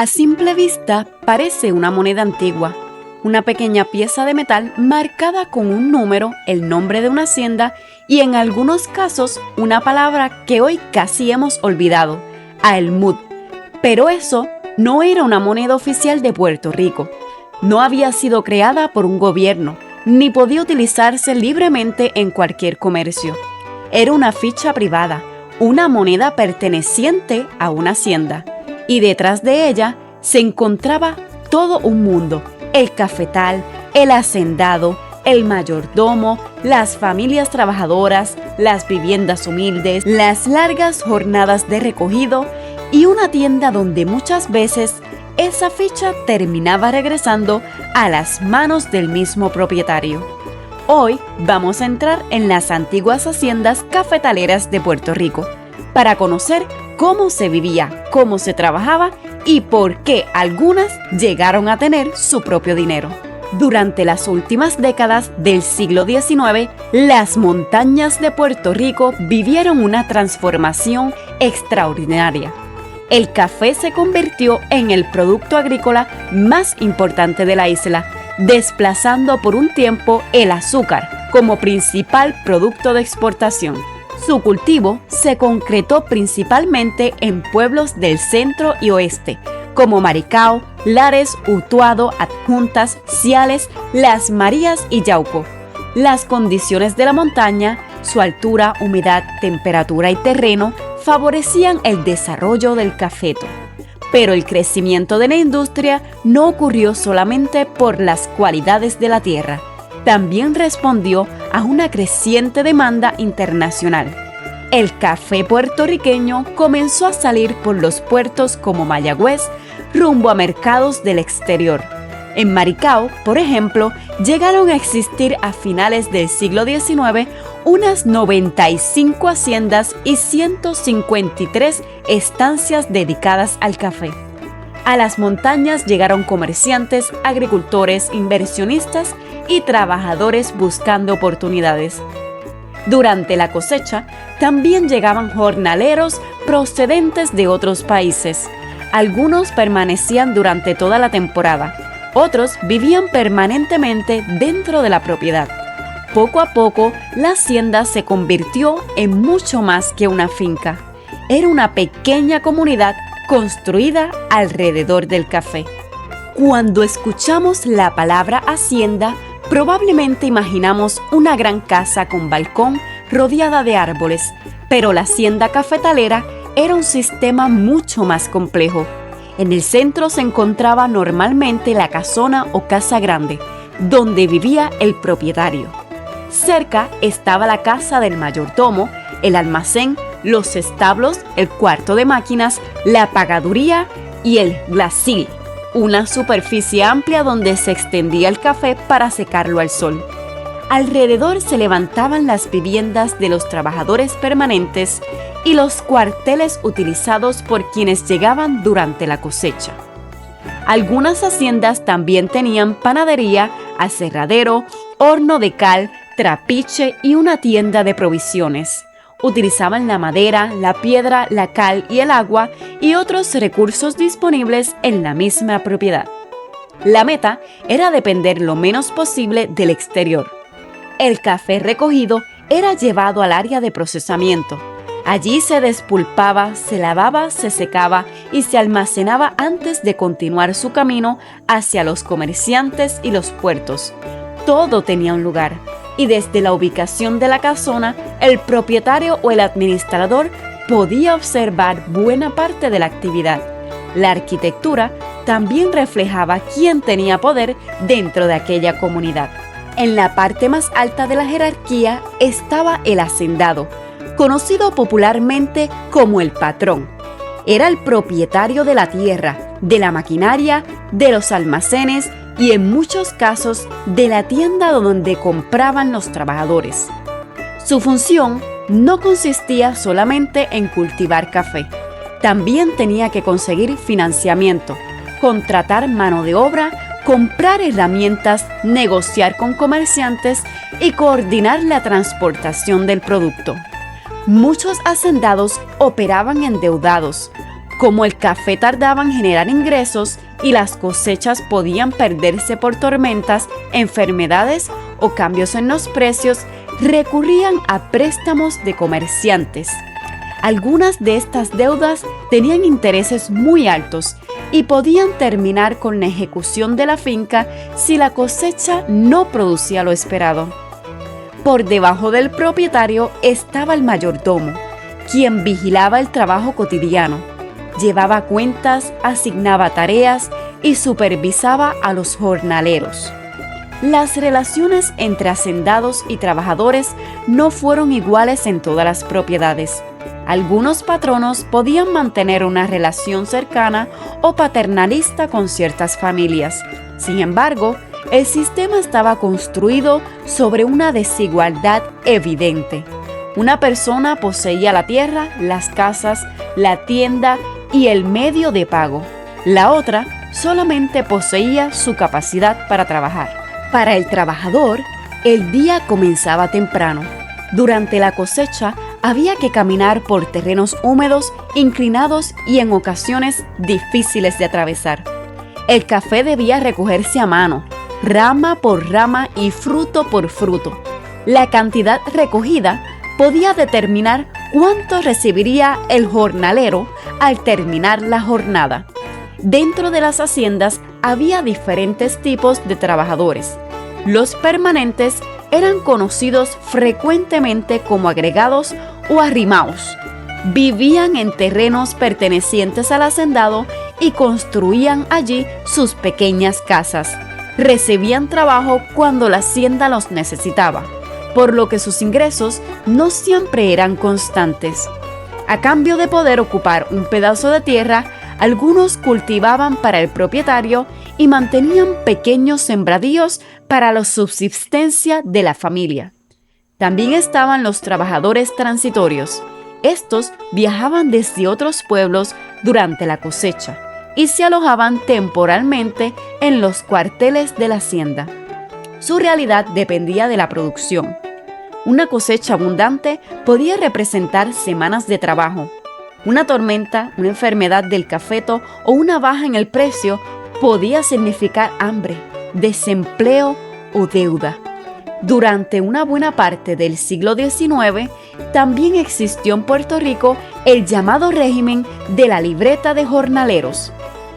A simple vista parece una moneda antigua, una pequeña pieza de metal marcada con un número, el nombre de una hacienda y en algunos casos una palabra que hoy casi hemos olvidado, almud. Pero eso no era una moneda oficial de Puerto Rico. No había sido creada por un gobierno, ni podía utilizarse libremente en cualquier comercio. Era una ficha privada, una moneda perteneciente a una hacienda. Y detrás de ella se encontraba todo un mundo: el cafetal, el hacendado, el mayordomo, las familias trabajadoras, las viviendas humildes, las largas jornadas de recogido y una tienda donde muchas veces esa ficha terminaba regresando a las manos del mismo propietario. Hoy vamos a entrar en las antiguas haciendas cafetaleras de Puerto Rico para conocer cómo se vivía, cómo se trabajaba y por qué algunas llegaron a tener su propio dinero. Durante las últimas décadas del siglo XIX, las montañas de Puerto Rico vivieron una transformación extraordinaria. El café se convirtió en el producto agrícola más importante de la isla, desplazando por un tiempo el azúcar como principal producto de exportación. Su cultivo se concretó principalmente en pueblos del centro y oeste, como Maricao, Lares, Utuado, Adjuntas, Ciales, Las Marías y Yauco. Las condiciones de la montaña, su altura, humedad, temperatura y terreno favorecían el desarrollo del cafeto. Pero el crecimiento de la industria no ocurrió solamente por las cualidades de la tierra. También respondió a una creciente demanda internacional. El café puertorriqueño comenzó a salir por los puertos como Mayagüez, rumbo a mercados del exterior. En Maricao, por ejemplo, llegaron a existir a finales del siglo XIX unas 95 haciendas y 153 estancias dedicadas al café. A las montañas llegaron comerciantes, agricultores, inversionistas y trabajadores buscando oportunidades. Durante la cosecha, también llegaban jornaleros procedentes de otros países. Algunos permanecían durante toda la temporada, otros vivían permanentemente dentro de la propiedad. Poco a poco, la hacienda se convirtió en mucho más que una finca. Era una pequeña comunidad construida alrededor del café. Cuando escuchamos la palabra hacienda, probablemente imaginamos una gran casa con balcón rodeada de árboles, pero la hacienda cafetalera era un sistema mucho más complejo. En el centro se encontraba normalmente la casona o casa grande, donde vivía el propietario. Cerca estaba la casa del mayordomo, el almacén, los establos, el cuarto de máquinas, la pagaduría y el glasil, una superficie amplia donde se extendía el café para secarlo al sol. Alrededor se levantaban las viviendas de los trabajadores permanentes y los cuarteles utilizados por quienes llegaban durante la cosecha. Algunas haciendas también tenían panadería, aserradero, horno de cal, trapiche y una tienda de provisiones. Utilizaban la madera, la piedra, la cal y el agua y otros recursos disponibles en la misma propiedad. La meta era depender lo menos posible del exterior. El café recogido era llevado al área de procesamiento. Allí se despulpaba, se lavaba, se secaba y se almacenaba antes de continuar su camino hacia los comerciantes y los puertos. Todo tenía un lugar, y desde la ubicación de la casona, el propietario o el administrador podía observar buena parte de la actividad. La arquitectura también reflejaba quién tenía poder dentro de aquella comunidad. En la parte más alta de la jerarquía estaba el hacendado, conocido popularmente como el patrón. Era el propietario de la tierra, de la maquinaria, de los almacenes y en muchos casos de la tienda donde compraban los trabajadores. Su función no consistía solamente en cultivar café. También tenía que conseguir financiamiento, contratar mano de obra, comprar herramientas, negociar con comerciantes y coordinar la transportación del producto. Muchos hacendados operaban endeudados, Como el café tardaba en generar ingresos y las cosechas podían perderse por tormentas, enfermedades o cambios en los precios, recurrían a préstamos de comerciantes. Algunas de estas deudas tenían intereses muy altos y podían terminar con la ejecución de la finca si la cosecha no producía lo esperado. Por debajo del propietario estaba el mayordomo, quien vigilaba el trabajo cotidiano, llevaba cuentas, asignaba tareas y supervisaba a los jornaleros. Las relaciones entre hacendados y trabajadores no fueron iguales en todas las propiedades. Algunos patronos podían mantener una relación cercana o paternalista con ciertas familias. Sin embargo, el sistema estaba construido sobre una desigualdad evidente. Una persona poseía la tierra, las casas, la tienda y el medio de pago. La otra solamente poseía su capacidad para trabajar. Para el trabajador, el día comenzaba temprano. Durante la cosecha, había que caminar por terrenos húmedos, inclinados y en ocasiones difíciles de atravesar. El café debía recogerse a mano, rama por rama y fruto por fruto. La cantidad recogida podía determinar cuánto recibiría el jornalero al terminar la jornada. Dentro de las haciendas había diferentes tipos de trabajadores. Los permanentes eran conocidos frecuentemente como agregados o arrimaos. Vivían en terrenos pertenecientes al hacendado y construían allí sus pequeñas casas. Recibían trabajo cuando la hacienda los necesitaba, por lo que sus ingresos no siempre eran constantes. A cambio de poder ocupar un pedazo de tierra, algunos cultivaban para el propietario y mantenían pequeños sembradíos para la subsistencia de la familia. También estaban los trabajadores transitorios. Estos viajaban desde otros pueblos durante la cosecha y se alojaban temporalmente en los cuarteles de la hacienda. Su realidad dependía de la producción. Una cosecha abundante podía representar semanas de trabajo. Una tormenta, una enfermedad del cafeto o una baja en el precio podía significar hambre, desempleo o deuda. Durante una buena parte del siglo XIX, también existió en Puerto Rico el llamado régimen de la libreta de jornaleros.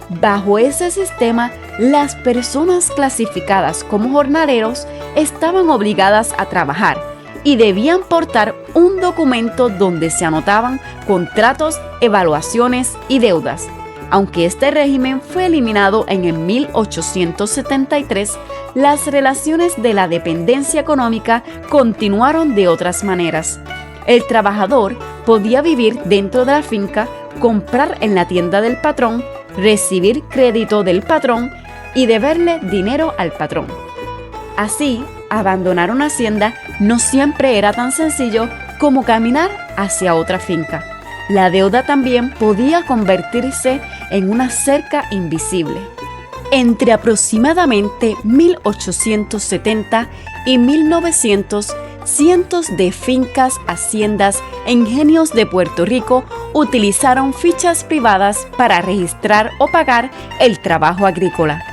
Bajo ese sistema, las personas clasificadas como jornaleros estaban obligadas a trabajar y debían portar un documento donde se anotaban contratos, evaluaciones y deudas. Aunque este régimen fue eliminado en el 1873, las relaciones de la dependencia económica continuaron de otras maneras. El trabajador podía vivir dentro de la finca, comprar en la tienda del patrón, recibir crédito del patrón y deberle dinero al patrón. Así, abandonar una hacienda no siempre era tan sencillo como caminar hacia otra finca. La deuda también podía convertirse en una cerca invisible. Entre aproximadamente 1870 y 1900, cientos de fincas, haciendas e ingenios de Puerto Rico utilizaron fichas privadas para registrar o pagar el trabajo agrícola.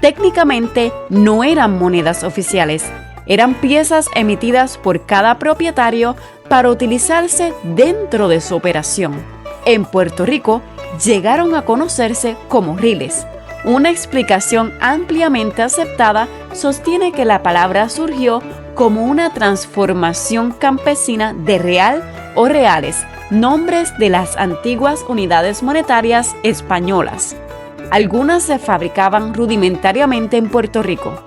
Técnicamente no eran monedas oficiales, eran piezas emitidas por cada propietario para utilizarse dentro de su operación. En Puerto Rico llegaron a conocerse como riles. Una explicación ampliamente aceptada sostiene que la palabra surgió como una transformación campesina de real o reales, nombres de las antiguas unidades monetarias españolas. Algunas se fabricaban rudimentariamente en Puerto Rico.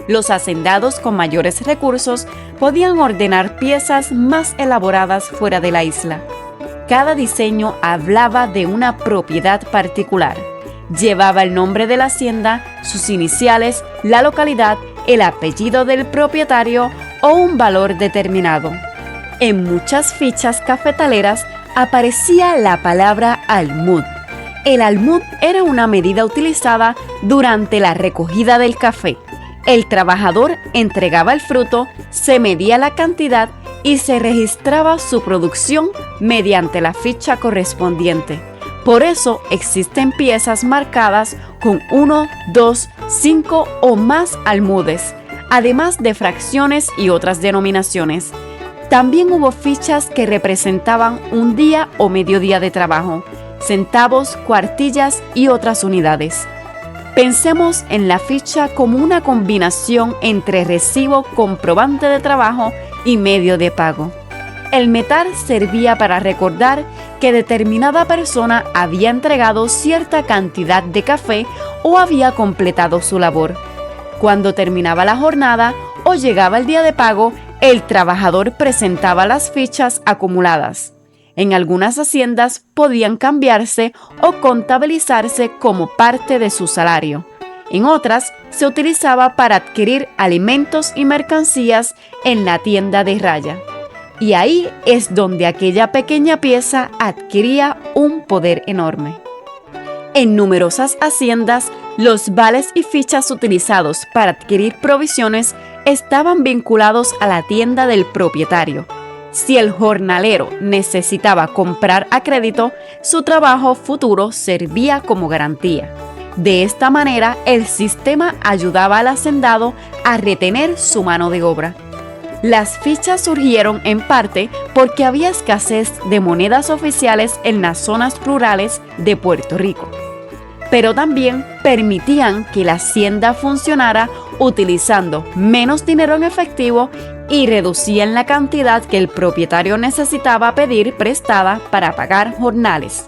Los hacendados con mayores recursos podían ordenar piezas más elaboradas fuera de la isla. Cada diseño hablaba de una propiedad particular. Llevaba el nombre de la hacienda, sus iniciales, la localidad, el apellido del propietario o un valor determinado. En muchas fichas cafetaleras aparecía la palabra almud. El almud era una medida utilizada durante la recogida del café. El trabajador entregaba el fruto, se medía la cantidad y se registraba su producción mediante la ficha correspondiente. Por eso existen piezas marcadas con 1, 2, 5 o más almudes, además de fracciones y otras denominaciones. También hubo fichas que representaban un día o mediodía de trabajo, centavos, cuartillas y otras unidades. Pensemos en la ficha como una combinación entre recibo, comprobante de trabajo y medio de pago. El metal servía para recordar que determinada persona había entregado cierta cantidad de café o había completado su labor. Cuando terminaba la jornada o llegaba el día de pago, el trabajador presentaba las fichas acumuladas. En algunas haciendas podían cambiarse o contabilizarse como parte de su salario. En otras se utilizaba para adquirir alimentos y mercancías en la tienda de raya. Y ahí es donde aquella pequeña pieza adquiría un poder enorme. En numerosas haciendas, los vales y fichas utilizados para adquirir provisiones estaban vinculados a la tienda del propietario. Si el jornalero necesitaba comprar a crédito, su trabajo futuro servía como garantía. De esta manera, el sistema ayudaba al hacendado a retener su mano de obra. Las fichas surgieron en parte porque había escasez de monedas oficiales en las zonas rurales de Puerto Rico, pero también permitían que la hacienda funcionara utilizando menos dinero en efectivo y reducían la cantidad que el propietario necesitaba pedir prestada para pagar jornales.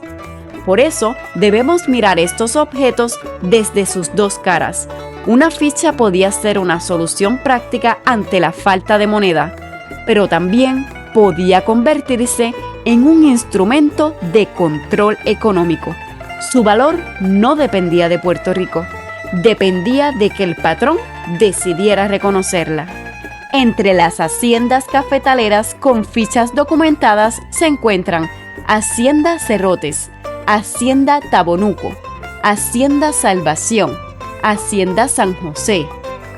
Por eso debemos mirar estos objetos desde sus dos caras. Una ficha podía ser una solución práctica ante la falta de moneda, pero también podía convertirse en un instrumento de control económico. Su valor no dependía de Puerto Rico, dependía de que el patrón decidiera reconocerla. Entre las haciendas cafetaleras con fichas documentadas se encuentran Hacienda Cerrotes, Hacienda Tabonuco, Hacienda Salvación, Hacienda San José,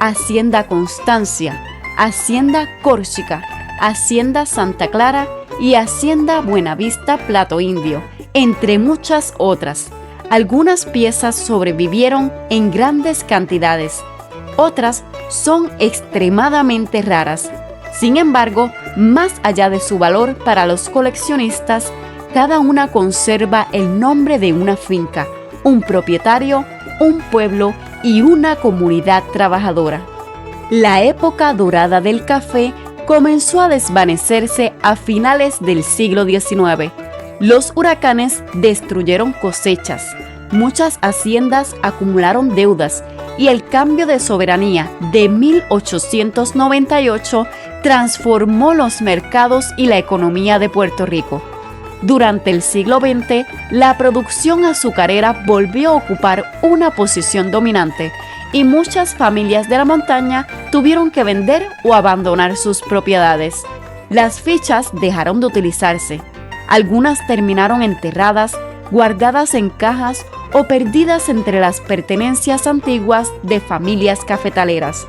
Hacienda Constancia, Hacienda Córchica, Hacienda Santa Clara y Hacienda Buenavista Plato Indio, entre muchas otras. Algunas piezas sobrevivieron en grandes cantidades, otras son extremadamente raras. Sin embargo, más allá de su valor para los coleccionistas, cada una conserva el nombre de una finca, un propietario, un pueblo y una comunidad trabajadora. La época dorada del café comenzó a desvanecerse a finales del siglo XIX. Los huracanes destruyeron cosechas, muchas haciendas acumularon deudas y el cambio de soberanía de 1898 transformó los mercados y la economía de Puerto Rico. Durante el siglo XX, la producción azucarera volvió a ocupar una posición dominante y muchas familias de la montaña tuvieron que vender o abandonar sus propiedades. Las fichas dejaron de utilizarse. Algunas terminaron enterradas, guardadas en cajas o perdidas entre las pertenencias antiguas de familias cafetaleras.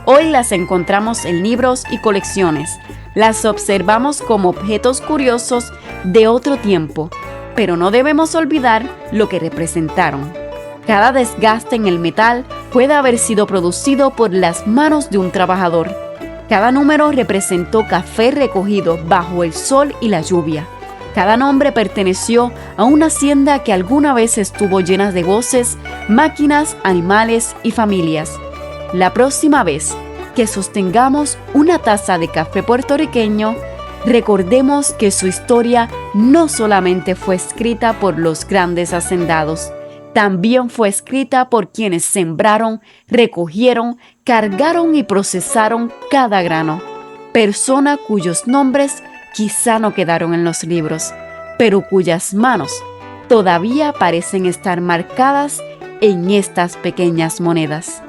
Hoy las encontramos en libros y colecciones. Las observamos como objetos curiosos de otro tiempo, pero no debemos olvidar lo que representaron. Cada desgaste en el metal puede haber sido producido por las manos de un trabajador. Cada número representó café recogido bajo el sol y la lluvia. Cada nombre perteneció a una hacienda que alguna vez estuvo llena de voces, máquinas, animales y familias. La próxima vez que sostengamos una taza de café puertorriqueño, recordemos que su historia no solamente fue escrita por los grandes hacendados, también fue escrita por quienes sembraron, recogieron, cargaron y procesaron cada grano. Persona cuyos nombres quizá no quedaron en los libros, pero cuyas manos todavía parecen estar marcadas en estas pequeñas monedas.